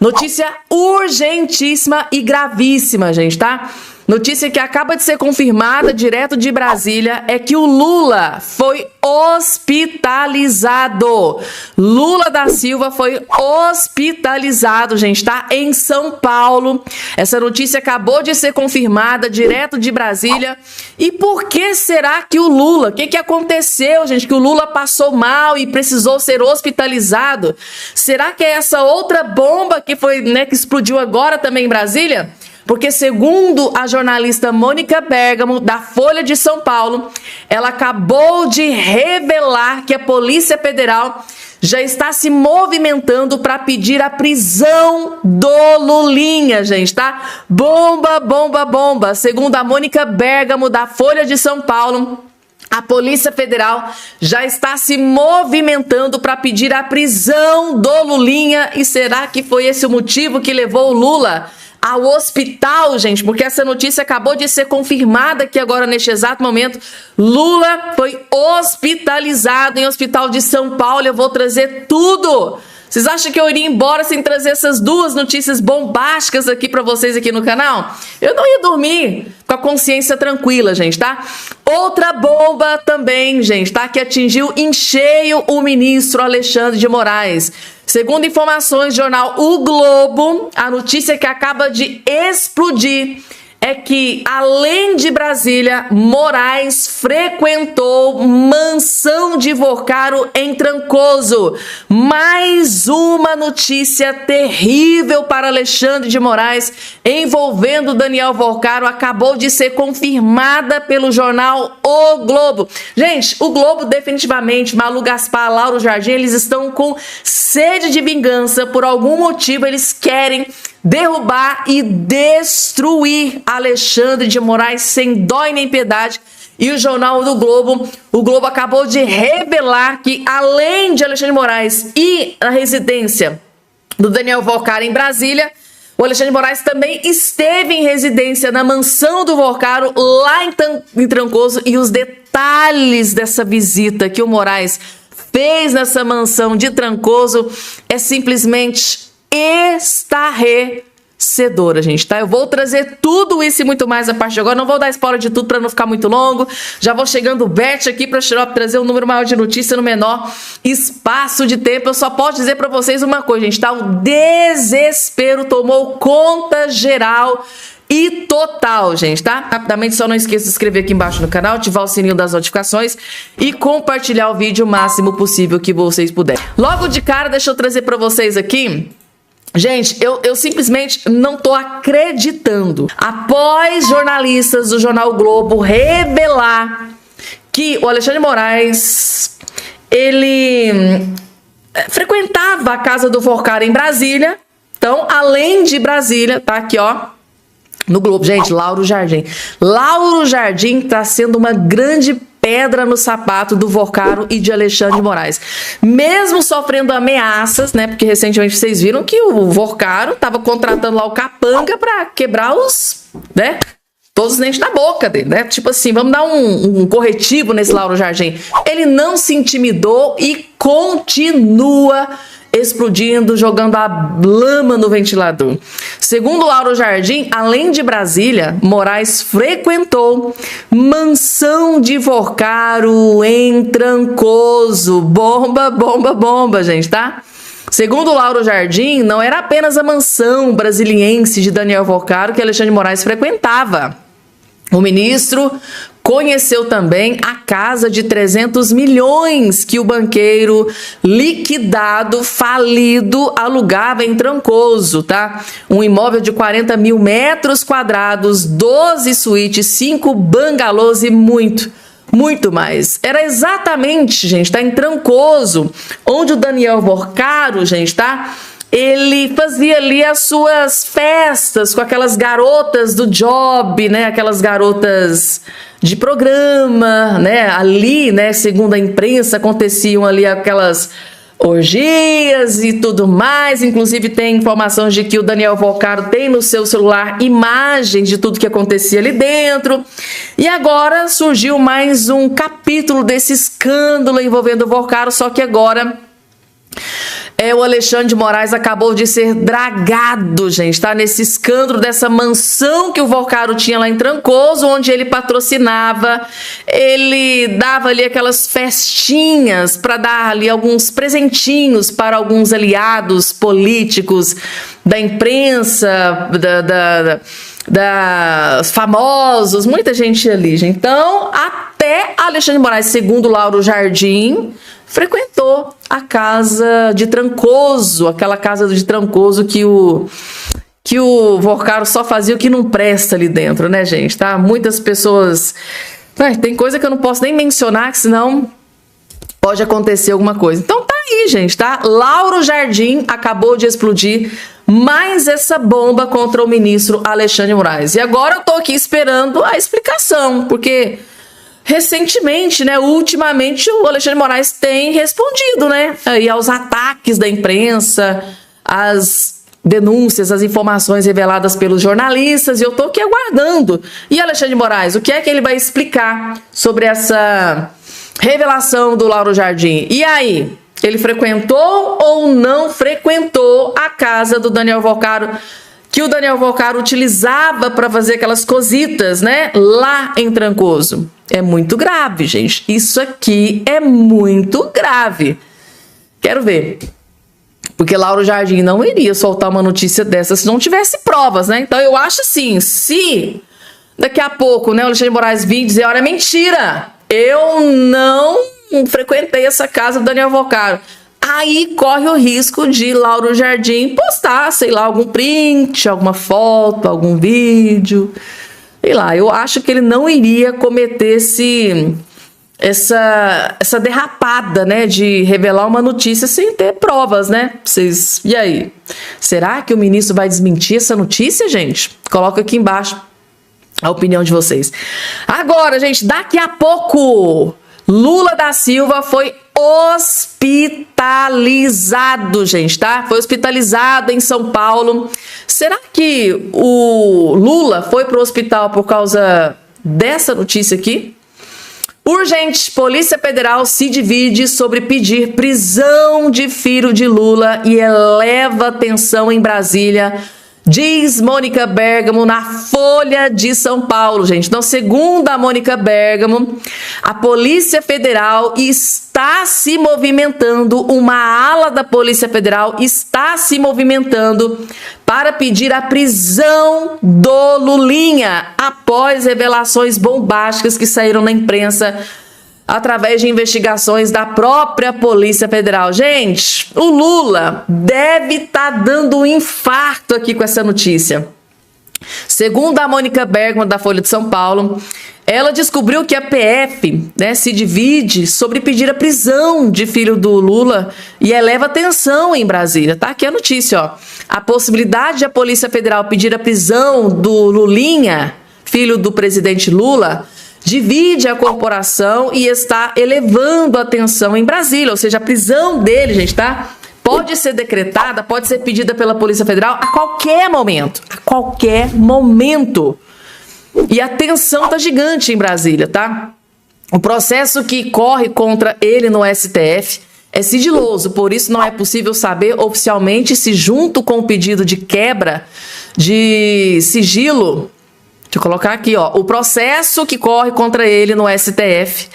Notícia urgentíssima e gravíssima, gente, tá? Notícia que acaba de ser confirmada direto de Brasília é que o Lula foi hospitalizado. Lula da Silva foi hospitalizado, gente, tá? Em São Paulo. Essa notícia acabou de ser confirmada direto de Brasília. E por que será que o Lula? O que aconteceu, gente? Que o Lula passou mal e precisou ser hospitalizado? Será que é essa outra bomba que foi, né, que explodiu agora também em Brasília? Porque, segundo a jornalista Mônica Bergamo, da Folha de São Paulo, ela acabou de revelar que a Polícia Federal já está se movimentando para pedir a prisão do Lulinha, gente, tá? Bomba, bomba, bomba. Segundo a Mônica Bergamo, da Folha de São Paulo, a Polícia Federal já está se movimentando para pedir a prisão do Lulinha. E será que foi esse o motivo que levou o Lula ao hospital, gente? Porque essa notícia acabou de ser confirmada aqui agora, neste exato momento. Lula foi hospitalizado em hospital de São Paulo. Eu vou trazer tudo. Vocês acham que eu iria embora sem trazer essas duas notícias bombásticas aqui para vocês aqui no canal? Eu não ia dormir com a consciência tranquila, gente, tá? Outra bomba também, gente, tá? Que atingiu em cheio o ministro Alexandre de Moraes. Segundo informações do jornal O Globo, a notícia que acaba de explodir é que, além de Brasília, Moraes frequentou mansão de Vorcaro em Trancoso. Mais uma notícia terrível para Alexandre de Moraes envolvendo Daniel Vorcaro acabou de ser confirmada pelo jornal O Globo. Gente, o Globo definitivamente, Malu Gaspar, Lauro Jardim, eles estão com sede de vingança. Por algum motivo, eles querem derrubar e destruir Alexandre de Moraes sem dó e nem piedade. E o jornal do Globo, o Globo acabou de revelar que, além de Alexandre de Moraes e a residência do Daniel Vorcaro em Brasília, o Alexandre de Moraes também esteve em residência na mansão do Vorcaro lá em Trancoso. E os detalhes dessa visita que o Moraes fez nessa mansão de Trancoso é simplesmente estarrecedora, gente, tá? Eu vou trazer tudo isso e muito mais a partir de agora. Não vou dar spoiler de tudo para não ficar muito longo. Já vou chegando o Bet aqui para trazer um número maior de notícia no menor espaço de tempo. Eu só posso dizer para vocês uma coisa, gente, tá? O desespero tomou conta geral e total, gente, tá? Rapidamente, só não esqueça de se inscrever aqui embaixo no canal, ativar o sininho das notificações e compartilhar o vídeo o máximo possível que vocês puderem. Logo de cara, deixa eu trazer para vocês aqui. Gente, eu simplesmente não tô acreditando. Após jornalistas do jornal o Globo revelar que o Alexandre de Moraes, ele frequentava a casa do Vorcaro em Brasília. Então, além de Brasília, tá aqui, ó, no Globo. Gente, Lauro Jardim. Lauro Jardim tá sendo uma grande pedra no sapato do Vorcaro e de Alexandre de Moraes. Mesmo sofrendo ameaças, né? Porque recentemente vocês viram que o Vorcaro tava contratando lá o capanga para quebrar os, né? Todos os dentes na boca dele, né? Tipo assim, vamos dar um corretivo nesse Lauro Jardim. Ele não se intimidou e continua explodindo, jogando a lama no ventilador. Segundo Lauro Jardim, além de Brasília, Moraes frequentou mansão de Vorcaro em Trancoso. Bomba, bomba, bomba, gente, tá? Segundo Lauro Jardim, não era apenas a mansão brasiliense de Daniel Vorcaro que Alexandre de Moraes frequentava. O ministro conheceu também a casa de 300 milhões que o banqueiro liquidado, falido, alugava em Trancoso, tá? Um imóvel de 40 mil metros quadrados, 12 suítes, 5 bangalôs e muito mais. Era exatamente, gente, tá? Em Trancoso, onde o Daniel Vorcaro, gente, tá? Ele fazia ali as suas festas com aquelas garotas do job, né? Aquelas garotas de programa, né? Ali, né? Segundo a imprensa, aconteciam ali aquelas orgias e tudo mais. Inclusive tem informações de que o Daniel Vorcaro tem no seu celular imagens de tudo que acontecia ali dentro. E agora surgiu mais um capítulo desse escândalo envolvendo o Vorcaro, só que agora O Alexandre de Moraes acabou de ser dragado, gente, tá? Nesse escândalo dessa mansão que o Volcaro tinha lá em Trancoso, onde ele patrocinava, ele dava ali aquelas festinhas para dar ali alguns presentinhos para alguns aliados políticos da imprensa, da famosos, muita gente ali, gente. Então, até Alexandre de Moraes, segundo Lauro Jardim, frequentou a casa de Trancoso, aquela casa de Trancoso que o Volcaro só fazia o que não presta ali dentro, né, gente? Tá? Muitas pessoas... tem coisa que eu não posso nem mencionar, que senão pode acontecer alguma coisa. Então tá aí, gente, tá? Lauro Jardim acabou de explodir mais essa bomba contra o ministro Alexandre de Moraes. E agora eu tô aqui esperando a explicação, porque... recentemente, né, ultimamente, o Alexandre de Moraes tem respondido, né, aí aos ataques da imprensa, às denúncias, às informações reveladas pelos jornalistas, e eu tô aqui aguardando. E Alexandre de Moraes, o que é que ele vai explicar sobre essa revelação do Lauro Jardim? E aí, ele frequentou ou não frequentou a casa do Daniel Volcaro, que o Daniel Volcaro utilizava para fazer aquelas cositas, né, lá em Trancoso? É muito grave, gente. Isso aqui é muito grave. Quero ver. Porque Lauro Jardim não iria soltar uma notícia dessa se não tivesse provas, né? Então eu acho assim, se daqui a pouco, né, o Alexandre de Moraes vir dizer, olha, mentira, eu não frequentei essa casa do Daniel Volcaro. Aí corre o risco de Lauro Jardim postar, sei lá, algum print, alguma foto, algum vídeo. Sei lá, eu acho que ele não iria cometer essa derrapada, né, de revelar uma notícia sem ter provas, né? E aí? Será que o ministro vai desmentir essa notícia, gente? Coloca aqui embaixo a opinião de vocês. Agora, gente, daqui a pouco, Lula da Silva foi hospitalizado, gente, tá? Foi hospitalizado em São Paulo. Será que o Lula foi pro hospital por causa dessa notícia aqui? Urgente, Polícia Federal se divide sobre pedir prisão de filho de Lula e eleva tensão em Brasília, diz Mônica Bergamo na Folha de São Paulo, gente. Então, segundo a Mônica Bergamo, a Polícia Federal está se movimentando, uma ala da Polícia Federal está se movimentando para pedir a prisão do Lulinha após revelações bombásticas que saíram na imprensa através de investigações da própria Polícia Federal. Gente, o Lula deve estar dando um infarto aqui com essa notícia. Segundo a Mônica Bergman, da Folha de São Paulo, ela descobriu que a PF, né, se divide sobre pedir a prisão de filho do Lula e eleva tensão em Brasília. Tá aqui a notícia, ó. A possibilidade de a Polícia Federal pedir a prisão do Lulinha, filho do presidente Lula, divide a corporação e está elevando a tensão em Brasília. Ou seja, a prisão dele, gente, tá? Pode ser decretada, pode ser pedida pela Polícia Federal a qualquer momento. A qualquer momento. E a tensão tá gigante em Brasília, tá? O processo que corre contra ele no STF é sigiloso, por isso não é possível saber oficialmente se, junto com o pedido de quebra de sigilo, deixa eu colocar aqui, ó, o processo que corre contra ele no STF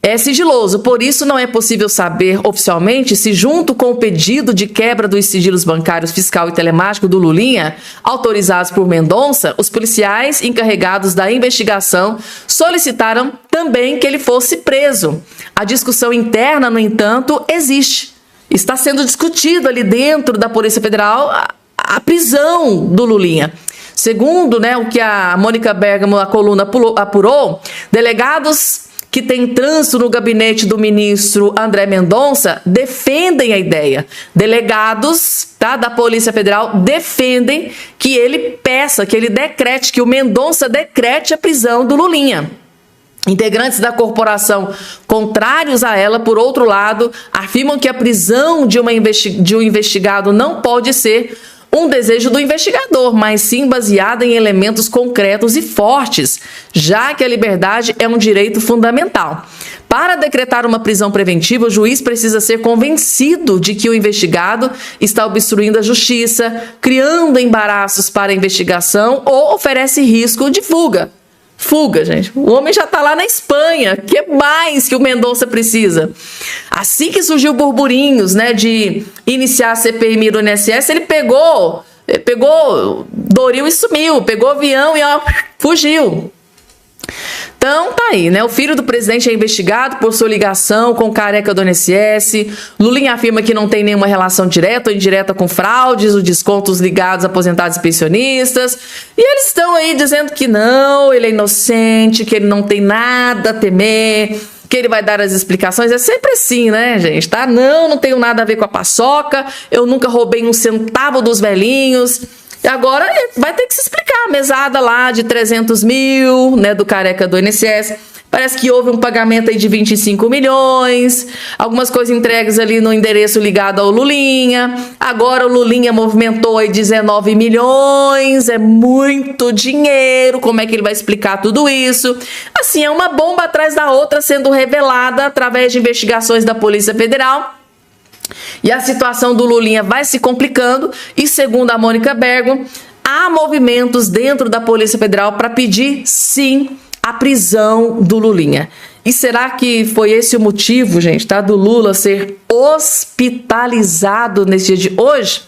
é sigiloso, por isso não é possível saber oficialmente se, junto com o pedido de quebra dos sigilos bancários, fiscal e telemático do Lulinha, autorizados por Mendonça, os policiais encarregados da investigação solicitaram também que ele fosse preso. A discussão interna, no entanto, existe. Está sendo discutido ali dentro da Polícia Federal a prisão do Lulinha. Segundo, né, o que a Mônica Bergamo, a coluna, apurou, delegados que têm trânsito no gabinete do ministro André Mendonça defendem a ideia. Delegados, tá, da Polícia Federal defendem que ele peça, que ele decrete, que o Mendonça decrete a prisão do Lulinha. Integrantes da corporação, contrários a ela, por outro lado, afirmam que a prisão de um investigado não pode ser um desejo do investigador, mas sim baseada em elementos concretos e fortes, já que a liberdade é um direito fundamental. Para decretar uma prisão preventiva, o juiz precisa ser convencido de que o investigado está obstruindo a justiça, criando embaraços para a investigação ou oferece risco de fuga. Fuga, gente. O homem já está lá na Espanha. O que mais que o Mendonça precisa? Assim que surgiu burburinhos, né, de iniciar a CPMI do INSS, ele pegou Doril e sumiu, pegou o avião e fugiu. Então, tá aí, né? O filho do presidente é investigado por sua ligação com o careca do INSS. Lulinha afirma que não tem nenhuma relação direta ou indireta com fraudes ou descontos ligados a aposentados e pensionistas. E eles estão aí dizendo que não, ele é inocente, que ele não tem nada a temer, que ele vai dar as explicações. É sempre assim, né, gente? Tá? Não tenho nada a ver com a paçoca, eu nunca roubei um centavo dos velhinhos. E agora vai ter que se explicar a mesada lá de 300 mil, né, do careca do INSS. Parece que houve um pagamento aí de 25 milhões, algumas coisas entregues ali no endereço ligado ao Lulinha. Agora o Lulinha movimentou aí 19 milhões, é muito dinheiro. Como é que ele vai explicar tudo isso? Assim, é uma bomba atrás da outra sendo revelada através de investigações da Polícia Federal. E a situação do Lulinha vai se complicando e, segundo a Mônica Bergamo, há movimentos dentro da Polícia Federal para pedir, sim, a prisão do Lulinha. E será que foi esse o motivo, gente, tá, do Lula ser hospitalizado nesse dia de hoje?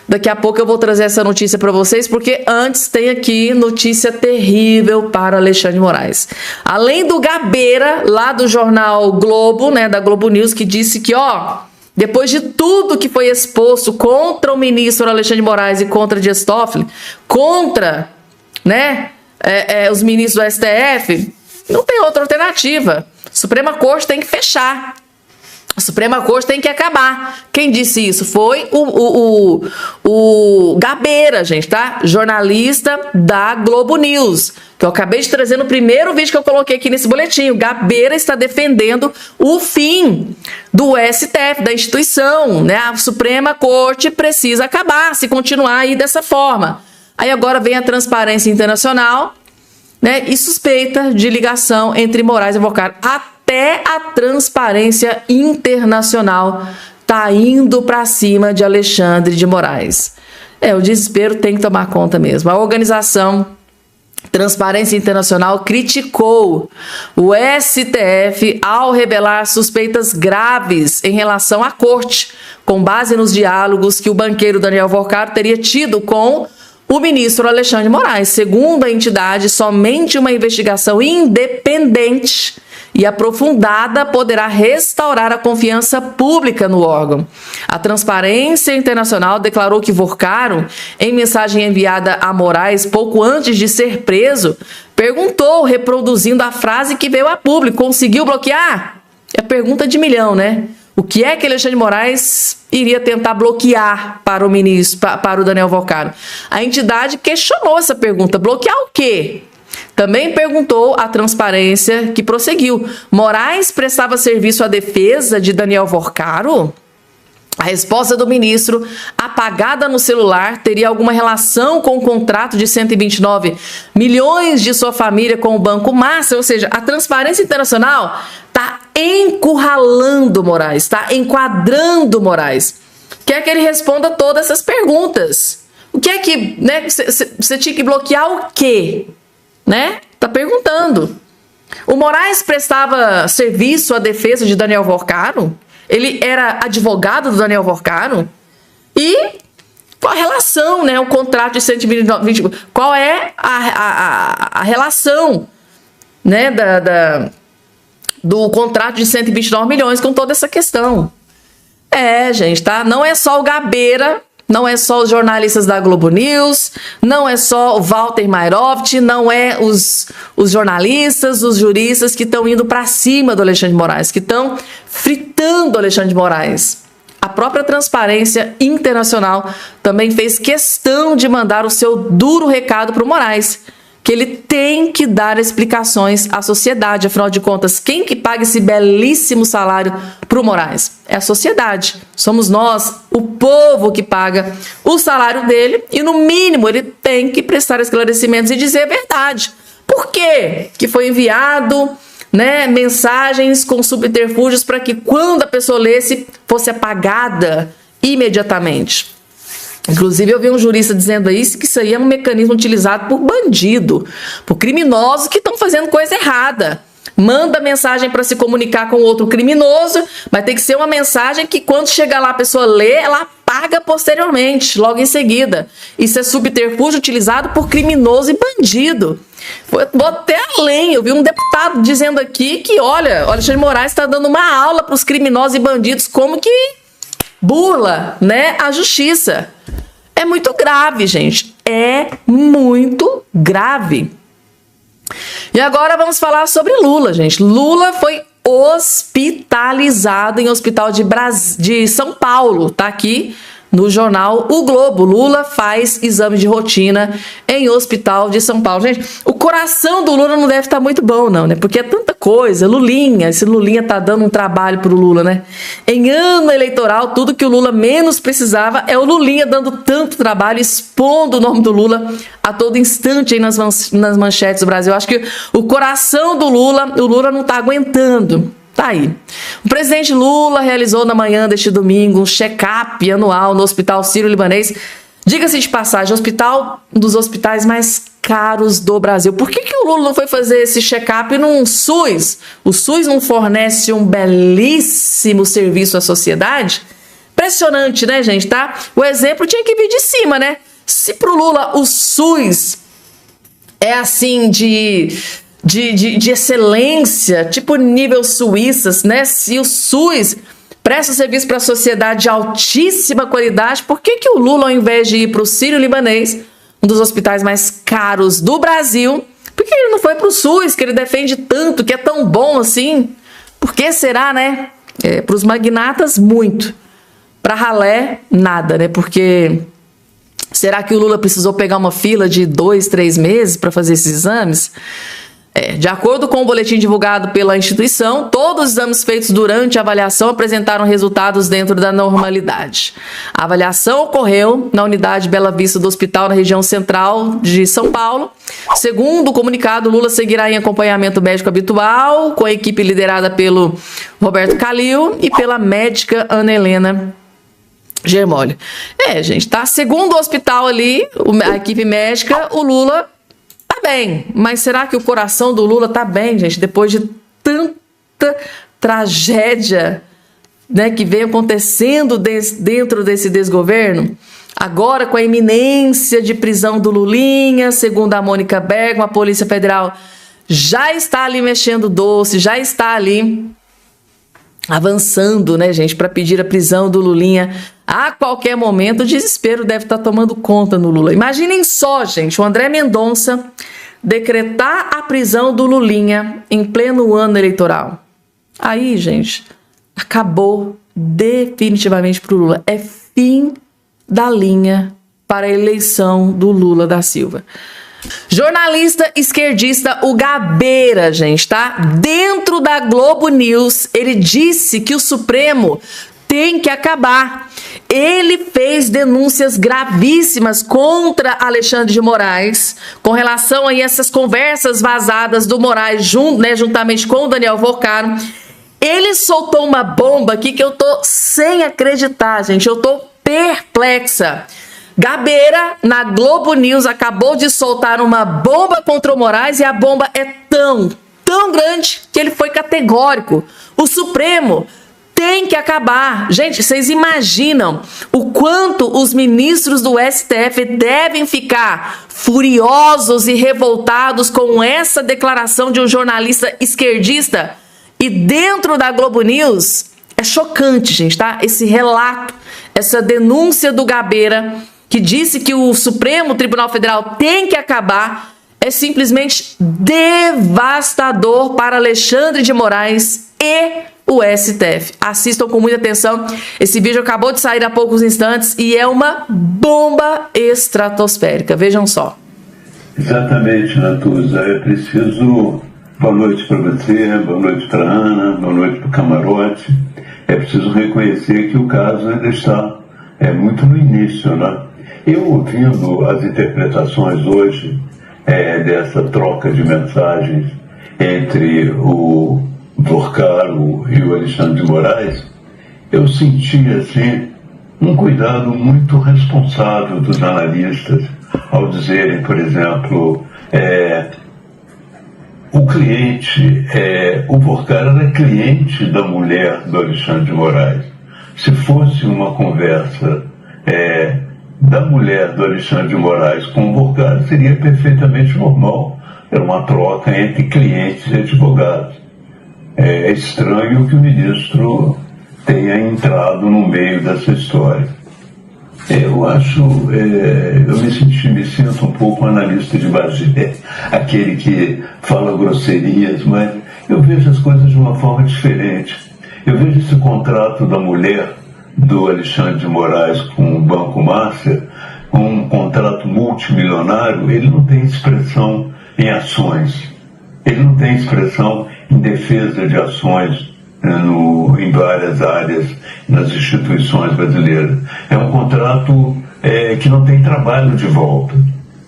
Daqui a pouco eu vou trazer essa notícia para vocês, porque antes tem aqui notícia terrível para Alexandre de Moraes. Além do Gabeira, lá do jornal Globo, né, da Globo News, que disse que, depois de tudo que foi exposto contra o ministro Alexandre de Moraes e contra Dias Toffoli, contra, né, os ministros do STF, não tem outra alternativa. A Suprema Corte tem que fechar. A Suprema Corte tem que acabar. Quem disse isso? Foi o Gabeira, gente, tá? Jornalista da Globo News, que eu acabei de trazer no primeiro vídeo que eu coloquei aqui nesse boletim. O Gabeira está defendendo o fim do STF, da instituição, né? A Suprema Corte precisa acabar se continuar aí dessa forma. Aí agora vem a Transparência Internacional, né? E suspeita de ligação entre Moraes e Volcaro. Até a Transparência Internacional tá indo para cima de Alexandre de Moraes. O desespero tem que tomar conta mesmo. A organização Transparência Internacional criticou o STF ao revelar suspeitas graves em relação à corte, com base nos diálogos que o banqueiro Daniel Volcaro teria tido com o ministro Alexandre de Moraes. Segundo a entidade, somente uma investigação independente e aprofundada poderá restaurar a confiança pública no órgão. A Transparência Internacional declarou que Volcaro, em mensagem enviada a Moraes pouco antes de ser preso, perguntou, reproduzindo a frase que veio a público: conseguiu bloquear? É pergunta de milhão, né? O que é que Alexandre de Moraes iria tentar bloquear para o ministro, para o Daniel Volcaro? A entidade questionou essa pergunta: bloquear o quê? Também perguntou à Transparência, que prosseguiu: Moraes prestava serviço à defesa de Daniel Volcaro? A resposta do ministro, apagada no celular, teria alguma relação com o contrato de 129 milhões de sua família com o Banco Master? Ou seja, a Transparência Internacional está encurralando Moraes, está enquadrando Moraes. Quer que ele responda todas essas perguntas. O que é que, né, você tinha que bloquear o quê? Né? Tá perguntando. O Moraes prestava serviço à defesa de Daniel Volcaro? Ele era advogado do Daniel Volcaro? E qual a relação, né? O contrato de 129, qual é a relação, né, do contrato de 129 milhões com toda essa questão? Gente, tá? Não é só o Gabeira, não é só os jornalistas da Globo News, não é só o Walter Mairoft, não é os jornalistas, os juristas que estão indo para cima do Alexandre de Moraes, que estão fritando o Alexandre de Moraes. A própria Transparência Internacional também fez questão de mandar o seu duro recado para o Moraes, que ele tem que dar explicações à sociedade. Afinal de contas, quem que paga esse belíssimo salário para o Moraes? É a sociedade. Somos nós, o povo, que paga o salário dele, e no mínimo ele tem que prestar esclarecimentos e dizer a verdade. Por quê que foi enviado né, mensagens com subterfúgios para que quando a pessoa lesse fosse apagada imediatamente. Inclusive eu vi um jurista dizendo aí que isso aí é um mecanismo utilizado por bandido, por criminosos que estão fazendo coisa errada. Manda mensagem para se comunicar com outro criminoso, mas tem que ser uma mensagem que quando chegar lá a pessoa lê, ela apaga posteriormente, logo em seguida. Isso é subterfúgio utilizado por criminoso e bandido. Vou até além, eu vi um deputado dizendo aqui que, olha, o Alexandre de Moraes está dando uma aula para os criminosos e bandidos como que burla, né, a justiça. É muito grave, gente. É muito grave. E agora vamos falar sobre Lula, gente. Lula foi hospitalizado em hospital de São Paulo. Tá aqui no jornal O Globo. Lula faz exame de rotina em hospital de São Paulo. Gente, o coração do Lula não deve estar muito bom, não, né? Porque é tanta coisa. Lulinha, esse Lulinha tá dando um trabalho pro Lula, né? Em ano eleitoral, tudo que o Lula menos precisava é o Lulinha dando tanto trabalho, expondo o nome do Lula a todo instante aí nas manchetes do Brasil. Eu acho que o coração do Lula, o Lula não tá aguentando. Tá aí. O presidente Lula realizou na manhã deste domingo um check-up anual no Hospital Sírio-Libanês. Diga-se de passagem, um dos hospitais mais caros do Brasil. Por que o Lula não foi fazer esse check-up num SUS? O SUS não fornece um belíssimo serviço à sociedade? Impressionante, né, gente? Tá? O exemplo tinha que vir de cima, né? Se pro Lula o SUS é assim de excelência, tipo nível suíças, né? Se o SUS presta serviço para a sociedade de altíssima qualidade, por que o Lula, ao invés de ir para o Sírio-Libanês, um dos hospitais mais caros do Brasil, por que ele não foi para o SUS, que ele defende tanto, que é tão bom assim? Por que será, né? Para os magnatas, muito. Para ralé, nada, né? Porque será que o Lula precisou pegar uma fila de 2, 3 meses para fazer esses exames? De acordo com o boletim divulgado pela instituição, todos os exames feitos durante a avaliação apresentaram resultados dentro da normalidade. A avaliação ocorreu na unidade Bela Vista do hospital na região central de São Paulo. Segundo o comunicado, Lula seguirá em acompanhamento médico habitual, com a equipe liderada pelo Roberto Calil e pela médica Ana Helena Germolli. Gente, tá? Segundo o hospital ali, a equipe médica, o Lula tá bem, mas será que o coração do Lula tá bem, gente? Depois de tanta tragédia, né, que vem acontecendo dentro desse desgoverno, agora com a iminência de prisão do Lulinha, segundo a Mônica Bergman, a Polícia Federal já está ali mexendo doce, já está ali avançando, né, gente, para pedir a prisão do Lulinha. A qualquer momento o desespero deve estar tomando conta no Lula. Imaginem só, gente, o André Mendonça decretar a prisão do Lulinha em pleno ano eleitoral. Aí, gente, acabou definitivamente pro Lula. É fim da linha para a eleição do Lula da Silva. Jornalista esquerdista, o Gabeira, gente, tá? Dentro da Globo News, ele disse que o Supremo tem que acabar. Ele fez denúncias gravíssimas contra Alexandre de Moraes com relação a essas conversas vazadas do Moraes juntamente com o Daniel Vocaro. Ele soltou uma bomba aqui que eu tô sem acreditar, gente. Eu tô perplexa. Gabeira, na Globo News, acabou de soltar uma bomba contra o Moraes e a bomba é tão grande que ele foi categórico. O Supremo tem que acabar. Gente, vocês imaginam o quanto os ministros do STF devem ficar furiosos e revoltados com essa declaração de um jornalista esquerdista? E dentro da Globo News, é chocante, gente, tá? Esse relato, essa denúncia do Gabeira, que disse que o Supremo Tribunal Federal tem que acabar, é simplesmente devastador para Alexandre de Moraes e o STF. Assistam com muita atenção. Esse vídeo acabou de sair há poucos instantes e é uma bomba estratosférica. Vejam só. Exatamente, Natuza. É preciso... Boa noite para você, boa noite para Ana, boa noite para o Camarote. É preciso reconhecer que o caso ainda está muito no início, né? Eu, ouvindo as interpretações hoje dessa troca de mensagens entre o Porcaro e o Alexandre de Moraes, eu senti assim um cuidado muito responsável dos analistas ao dizerem, por exemplo, o cliente, o Porcaro era cliente da mulher do Alexandre de Moraes. Se fosse uma conversa da mulher do Alexandre de Moraes com o Porcaro, seria perfeitamente normal. Era uma troca entre clientes e advogados. É estranho que o ministro tenha entrado no meio dessa história. Eu acho, eu me sinto um pouco analista de Bagé, aquele que fala grosserias, mas eu vejo as coisas de uma forma diferente. Eu vejo esse contrato da mulher do Alexandre de Moraes com o Banco Márcia, um contrato multimilionário. Ele não tem expressão em ações, ele não tem expressão em defesa de ações em várias áreas nas instituições brasileiras. É um contrato que não tem trabalho de volta.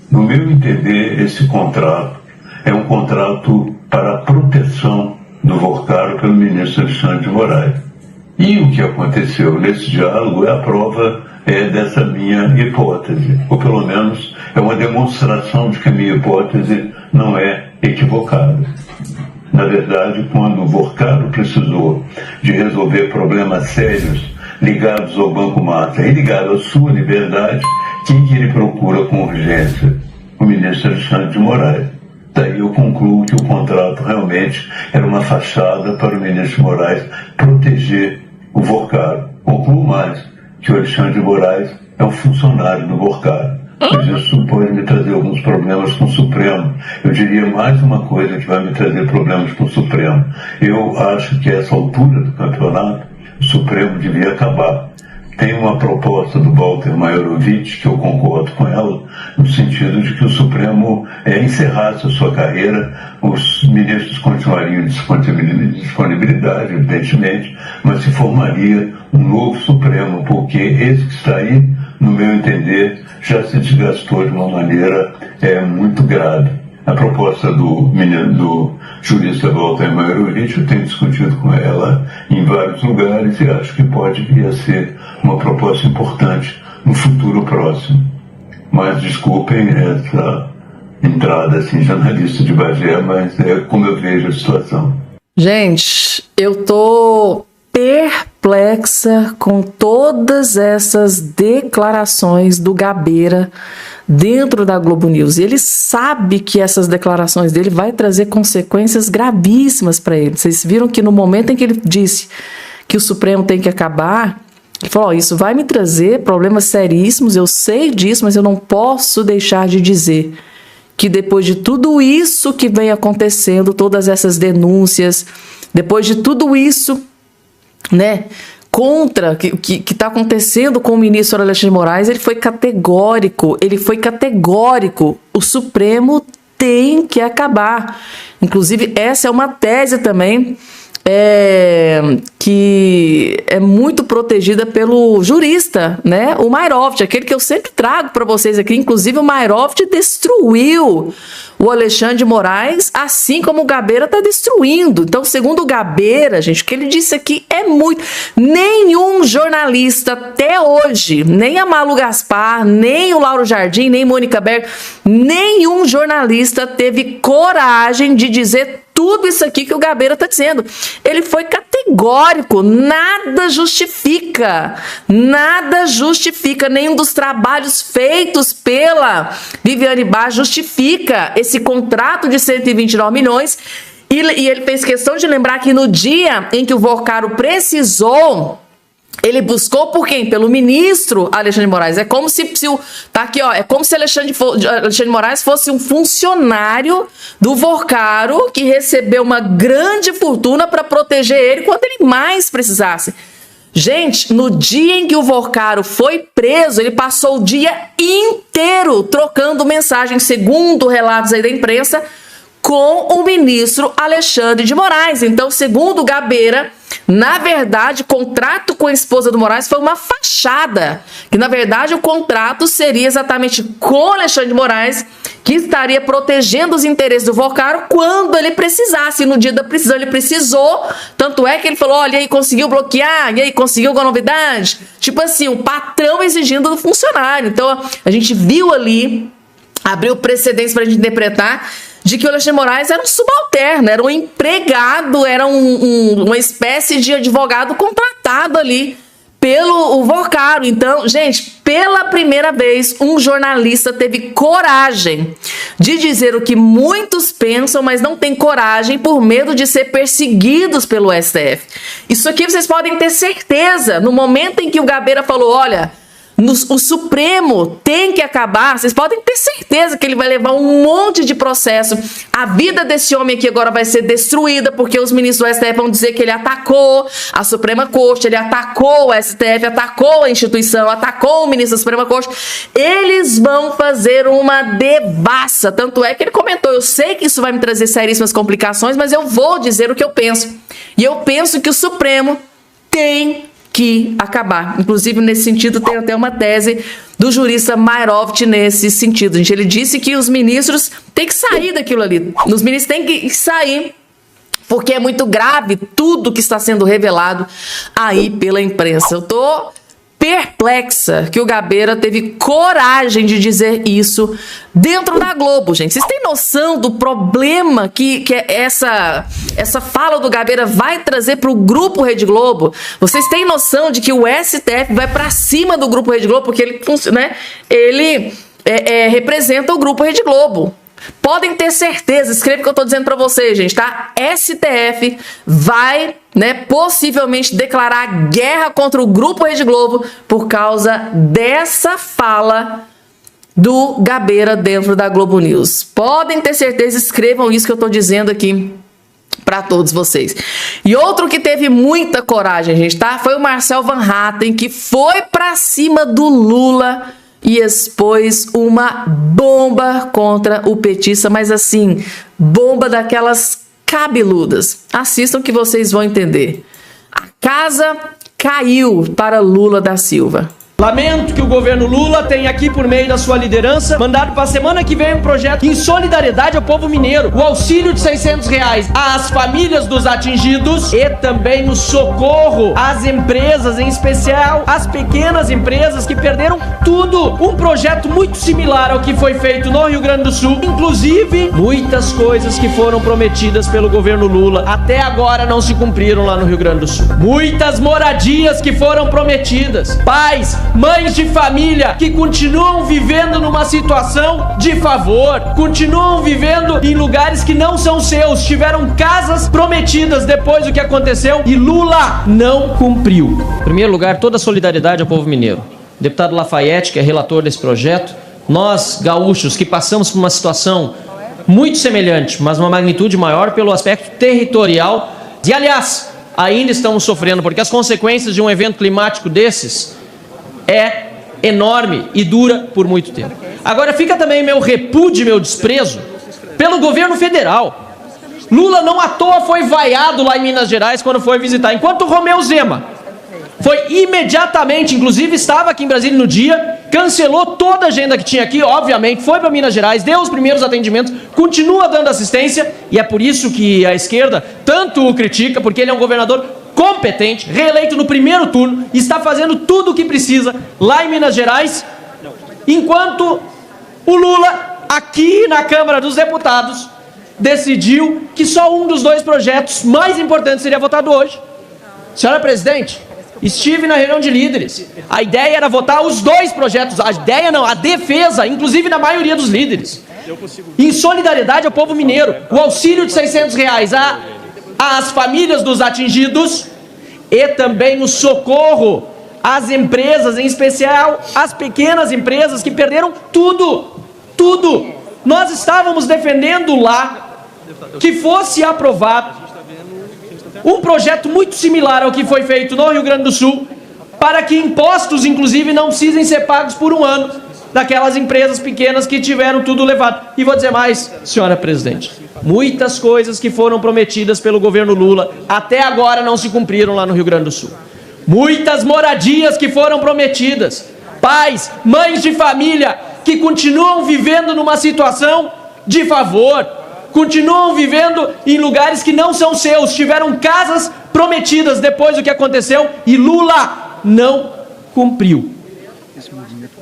No meu entender, esse contrato é um contrato para a proteção do Porcaro pelo ministro Alexandre de Moraes. E o que aconteceu nesse diálogo é a prova dessa minha hipótese, ou pelo menos é uma demonstração de que a minha hipótese não é equivocada. Na verdade, quando o Porcaro precisou de resolver problemas sérios ligados ao Banco Márcia e ligados à sua liberdade, quem que ele procura com urgência? O ministro Alexandre de Moraes. Daí eu concluo que o contrato realmente era uma fachada para o ministro de Moraes proteger o Porcaro. Concluo mais que o Alexandre de Moraes é um funcionário do Porcaro. Mas isso pode me trazer alguns problemas com o Supremo. Eu diria mais uma coisa que vai me trazer problemas com o Supremo. Eu acho que a essa altura do campeonato, o Supremo devia acabar. Tem uma proposta do Walter Maiorovitch, que eu concordo com ela, no sentido de que o Supremo encerrasse a sua carreira, os ministros continuariam em disponibilidade, evidentemente, mas se formaria um novo Supremo, porque esse que está aí, no meu entender, já se desgastou de uma maneira muito grave. A proposta do jurista Walter Maiorovitch, eu tenho discutido com ela em vários lugares e acho que pode vir a ser uma proposta importante no futuro próximo. Mas desculpem essa entrada assim, jornalista de Bagé, mas é como eu vejo a situação. Gente, eu tô perplexa com todas essas declarações do Gabeira dentro da Globo News. E ele sabe que essas declarações dele vai trazer consequências gravíssimas para ele. Vocês viram que no momento em que ele disse que o Supremo tem que acabar, ele falou, isso vai me trazer problemas seríssimos, eu sei disso, mas eu não posso deixar de dizer que depois de tudo isso que vem acontecendo, todas essas denúncias, depois de tudo isso, né, contra que está acontecendo com o ministro Alexandre de Moraes, ele foi categórico, o Supremo tem que acabar. Inclusive, essa é uma tese também que é muito protegida pelo jurista, né? O Mayroft, aquele que eu sempre trago para vocês aqui. Inclusive, o Mayroft destruiu o Alexandre de Moraes, assim como o Gabeira está destruindo. Então, segundo o Gabeira, gente, o que ele disse aqui é muito... Nenhum jornalista até hoje, nem a Malu Gaspar, nem o Lauro Jardim, nem Mônica Berger, nenhum jornalista teve coragem de dizer tudo isso aqui que o Gabeira está dizendo. Ele foi categórico, nada justifica, nenhum dos trabalhos feitos pela Viviane Barra justifica esse contrato de 129 milhões, e ele fez questão de lembrar que no dia em que o Porcaro precisou, ele buscou por quem? Pelo ministro Alexandre de Moraes. É como se tá aqui, ó, é como se Alexandre de Moraes fosse um funcionário do Porcaro que recebeu uma grande fortuna para proteger ele quando ele mais precisasse. Gente, no dia em que o Porcaro foi preso, ele passou o dia inteiro trocando mensagens, segundo relatos aí da imprensa, com o ministro Alexandre de Moraes. Então, segundo o Gabeira, na verdade, o contrato com a esposa do Moraes foi uma fachada. Que, na verdade, o contrato seria exatamente com Alexandre de Moraes que estaria protegendo os interesses do Vocaro quando ele precisasse. No dia da precisão ele precisou, tanto é que ele falou, olha, e aí conseguiu bloquear, e aí conseguiu alguma novidade? Tipo assim, o patrão exigindo do funcionário. Então a gente viu ali, abriu precedentes para a gente interpretar, de que o Alexandre Moraes era um subalterno, era um empregado, era uma espécie de advogado contratado ali pelo Vocaro. Então, gente, pela primeira vez, um jornalista teve coragem de dizer o que muitos pensam, mas não tem coragem por medo de ser perseguidos pelo STF. Isso aqui vocês podem ter certeza. No momento em que o Gabeira falou, olha, o Supremo tem que acabar, vocês podem ter certeza que ele vai levar um monte de processo. A vida desse homem aqui agora vai ser destruída, porque os ministros do STF vão dizer que ele atacou a Suprema Corte, ele atacou o STF, atacou a instituição, atacou o ministro da Suprema Corte. Eles vão fazer uma devassa. Tanto é que ele comentou, eu sei que isso vai me trazer seríssimas complicações, mas eu vou dizer o que eu penso. E eu penso que o Supremo tem que acabar. Inclusive, nesse sentido, tem até uma tese do jurista Mairovitch nesse sentido. Gente, ele disse que os ministros têm que sair daquilo ali. Os ministros têm que sair, porque é muito grave tudo que está sendo revelado aí pela imprensa. Eu tô perplexa que o Gabeira teve coragem de dizer isso dentro da Globo, gente. Vocês têm noção do problema que essa fala do Gabeira vai trazer para o Grupo Rede Globo? Vocês têm noção de que o STF vai para cima do Grupo Rede Globo, porque ele representa o Grupo Rede Globo. Podem ter certeza, escreva o que eu estou dizendo para vocês, gente, tá? STF vai, possivelmente declarar guerra contra o Grupo Rede Globo por causa dessa fala do Gabeira dentro da Globo News. Podem ter certeza, escrevam isso que eu estou dizendo aqui para todos vocês. E outro que teve muita coragem, gente, tá? Foi o Marcel Van Hatten, que foi para cima do Lula e expôs uma bomba contra o petista, mas assim, bomba daquelas cabeludas. Assistam que vocês vão entender. A casa caiu para Lula da Silva. Lamento que o governo Lula tenha aqui, por meio da sua liderança, mandado para a semana que vem um projeto em solidariedade ao povo mineiro. O auxílio de R$600 às famílias dos atingidos e também o socorro às empresas, em especial às pequenas empresas que perderam tudo. Um projeto muito similar ao que foi feito no Rio Grande do Sul. Inclusive, muitas coisas que foram prometidas pelo governo Lula até agora não se cumpriram lá no Rio Grande do Sul. Muitas moradias que foram prometidas. Pais, mães de família que continuam vivendo numa situação de favor, continuam vivendo em lugares que não são seus, tiveram casas prometidas depois do que aconteceu e Lula não cumpriu. Em primeiro lugar, toda a solidariedade ao povo mineiro. O deputado Lafayette, que é relator desse projeto, nós gaúchos que passamos por uma situação muito semelhante, mas uma magnitude maior pelo aspecto territorial, e aliás, ainda estamos sofrendo, porque as consequências de um evento climático desses é enorme e dura por muito tempo. Agora fica também meu repúdio, meu desprezo pelo governo federal. Lula não à toa foi vaiado lá em Minas Gerais quando foi visitar, enquanto o Romeu Zema foi imediatamente, inclusive estava aqui em Brasília no dia, cancelou toda a agenda que tinha aqui, obviamente, foi para Minas Gerais, deu os primeiros atendimentos, continua dando assistência, e é por isso que a esquerda tanto o critica, porque ele é um governador competente, reeleito no primeiro turno, está fazendo tudo o que precisa lá em Minas Gerais, enquanto o Lula, aqui na Câmara dos Deputados, decidiu que só um dos dois projetos mais importantes seria votado hoje. Senhora presidente, estive na reunião de líderes. A ideia era votar os dois projetos. A ideia não, a defesa, inclusive na maioria dos líderes. Em solidariedade ao povo mineiro, o auxílio de R$600 às famílias dos atingidos e também o socorro às empresas, em especial às pequenas empresas que perderam tudo. Tudo. Nós estávamos defendendo lá que fosse aprovado um projeto muito similar ao que foi feito no Rio Grande do Sul, para que impostos, inclusive, não precisem ser pagos por um ano daquelas empresas pequenas que tiveram tudo levado. E vou dizer mais, senhora presidente, muitas coisas que foram prometidas pelo governo Lula até agora não se cumpriram lá no Rio Grande do Sul. Muitas moradias que foram prometidas. Pais, mães de família que continuam vivendo numa situação de favor, continuam vivendo em lugares que não são seus, tiveram casas prometidas depois do que aconteceu e Lula não cumpriu.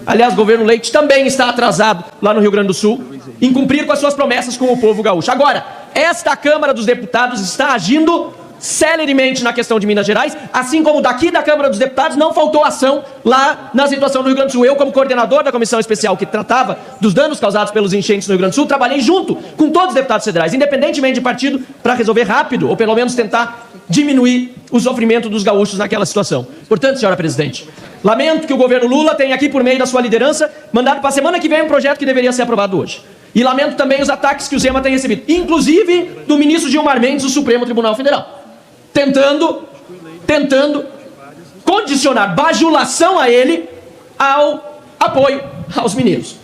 Aliás, o governo Leite também está atrasado lá no Rio Grande do Sul em cumprir com as suas promessas com o povo gaúcho. Agora, esta Câmara dos Deputados está agindo celeremente na questão de Minas Gerais, assim como daqui da Câmara dos Deputados não faltou ação lá na situação do Rio Grande do Sul. Eu, como coordenador da comissão especial que tratava dos danos causados pelos enchentes no Rio Grande do Sul, trabalhei junto com todos os deputados federais, independentemente de partido, para resolver rápido, ou pelo menos tentar diminuir o sofrimento dos gaúchos naquela situação. Portanto, senhora presidente, lamento que o governo Lula tenha aqui, por meio da sua liderança, mandado para a semana que vem um projeto que deveria ser aprovado hoje. E lamento também os ataques que o Zema tem recebido, inclusive do ministro Gilmar Mendes do Supremo Tribunal Federal, tentando condicionar bajulação a ele ao apoio aos mineiros.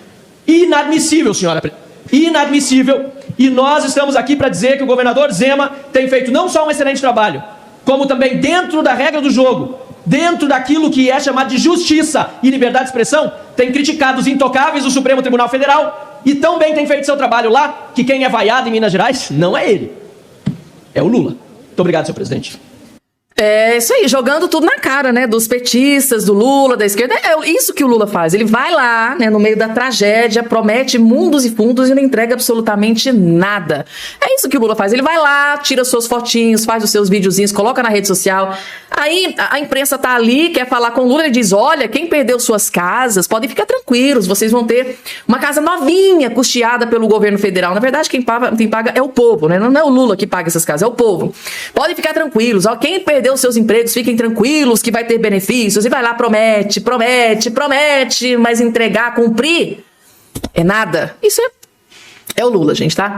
Inadmissível, senhora presidente. Inadmissível. E nós estamos aqui para dizer que o governador Zema tem feito não só um excelente trabalho, como também dentro da regra do jogo, dentro daquilo que é chamado de justiça e liberdade de expressão, tem criticado os intocáveis do Supremo Tribunal Federal e também tem feito seu trabalho lá, que quem é vaiado em Minas Gerais não é ele, é o Lula. Muito obrigado, senhor presidente. É isso aí, jogando tudo na cara, né, dos petistas, do Lula, da esquerda. É isso que o Lula faz. Ele vai lá, né, no meio da tragédia, promete mundos e fundos e não entrega absolutamente nada. É isso que o Lula faz. Ele vai lá, tira suas fotinhos, faz os seus videozinhos, coloca na rede social. Aí a imprensa tá ali, quer falar com o Lula, ele diz, olha, quem perdeu suas casas, podem ficar tranquilos, vocês vão ter uma casa novinha, custeada pelo governo federal. Na verdade, quem paga é o povo, né? Não é o Lula que paga essas casas, é o povo. Podem ficar tranquilos, ó, quem perdeu os seus empregos, fiquem tranquilos que vai ter benefícios, e vai lá, promete, mas entregar, cumprir, é nada. Isso é o Lula, gente, tá?